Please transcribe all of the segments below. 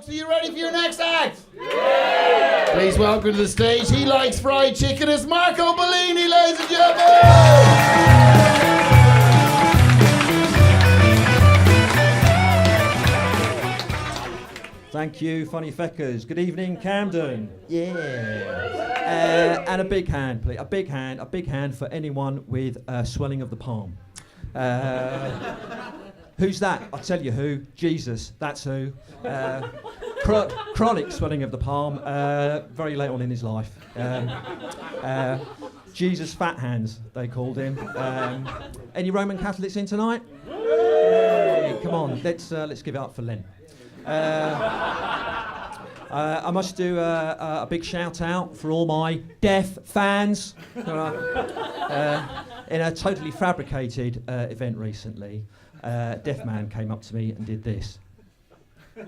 Folks, are you ready for your next act? Yeah! Please welcome to the stage, he likes fried chicken, it's Marco Bellini, ladies and gentlemen! Thank you, Funny Feckers. Good evening, Camden. Yeah. And a big hand, please. A big hand for anyone with swelling of the palm. Who's that? I'll tell you who. Jesus, that's who. Chronic swelling of the palm, very late on in his life. Jesus Fat Hands, they called him. Any Roman Catholics in tonight? Hey, come on, let's give it up for Len. I must do a big shout out for all my deaf fans. In a totally fabricated event recently, a deaf man came up to me and did this. I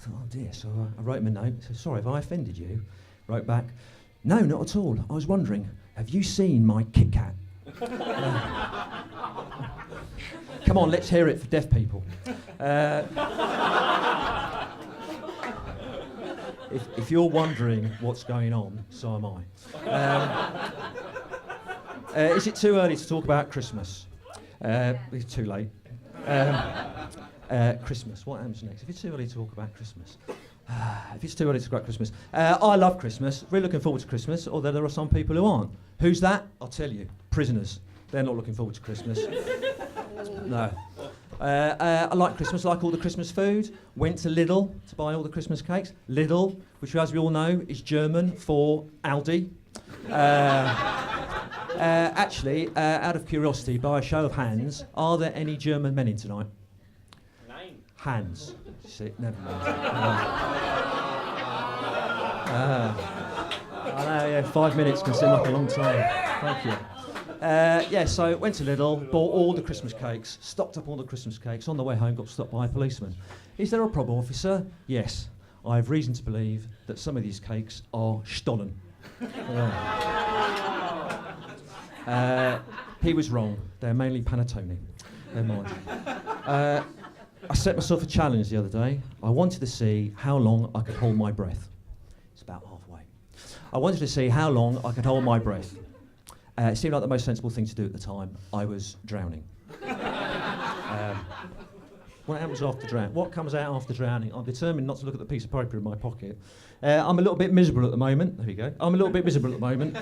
thought, oh dear, so I wrote him a note, said, sorry, have I offended you? Wrote back, no, not at all. I was wondering, have you seen my Kit Kat? Come on, let's hear it for deaf people. If you're wondering what's going on, so am I. Is it too early to talk about Christmas? It's too late. Christmas, what happens next? If it's too early to talk about Christmas. If it's too early to talk about Christmas. I love Christmas, really looking forward to Christmas, although there are some people who aren't. Who's that? I'll tell you, prisoners. They're not looking forward to Christmas. No. I like Christmas, like all the Christmas food. Went to Lidl to buy all the Christmas cakes. Lidl, which as we all know is German for Aldi. Actually, out of curiosity, by a show of hands, are there any German men in tonight? Nine. Hands. See, never mind. I know, yeah, 5 minutes can seem like a long time. Thank you. So went to Lidl, bought all the Christmas cakes, stocked up all the Christmas cakes. On the way home, got stopped by a policeman. Is there a problem, officer? Yes. I have reason to believe that some of these cakes are stolen. He was wrong. They're mainly panettone. They're mine. I set myself a challenge the other day. I wanted to see how long I could hold my breath. It's about halfway. I wanted to see how long I could hold my breath. It seemed like the most sensible thing to do at the time. I was drowning. What happens after drowning? What comes out after drowning? I'm determined not to look at the piece of paper in my pocket. I'm a little bit miserable at the moment. There we go. I'm a little bit miserable at the moment.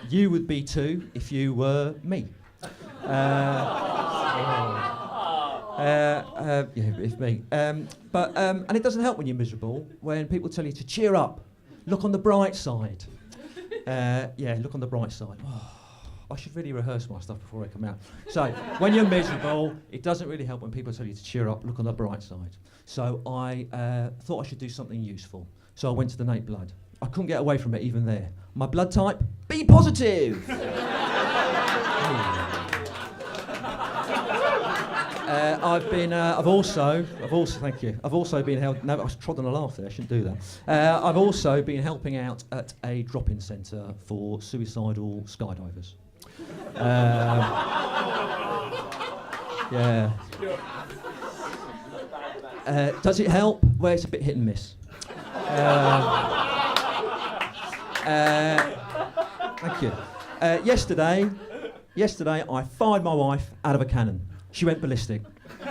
You would be too if you were me. If me. And it doesn't help when you're miserable when people tell you to cheer up, look on the bright side. Look on the bright side. Oh, I should really rehearse my stuff before I come out. So, when you're miserable, it doesn't really help when people tell you to cheer up, look on the bright side. So I thought I should do something useful. So I went to the Nate Blood. I couldn't get away from it even there. My blood type, B positive. I've also been helping. No, I was trod on a laugh there. I shouldn't do that. I've also been helping out at a drop-in centre for suicidal skydivers. Does it help? Well, it's a bit hit and miss. Thank you. Yesterday, I fired my wife out of a cannon. She went ballistic. A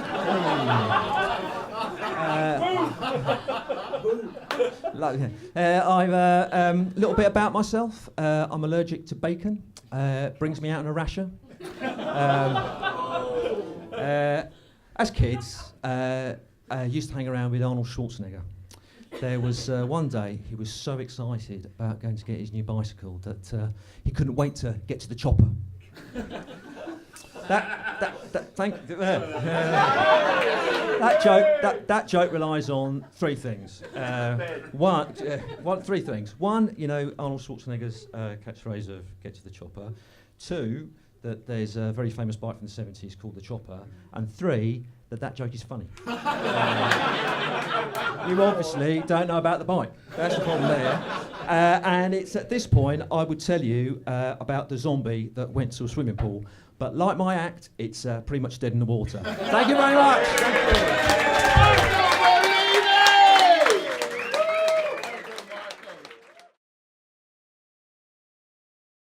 little bit about myself. I'm allergic to bacon. Brings me out in a rasher. As kids, I used to hang around with Arnold Schwarzenegger. There was one day he was so excited about going to get his new bicycle that he couldn't wait to get to the chopper. That joke relies on three things. Three things. One, Arnold Schwarzenegger's catchphrase of "get to the chopper." Two, that there's a very famous bike from the 70s called the Chopper. And three, that joke is funny. You obviously don't know about the bike. That's the problem there. And it's at this point I would tell you about the zombie that went to a swimming pool. But like my act, it's pretty much dead in the water. Thank you very much. Thank you.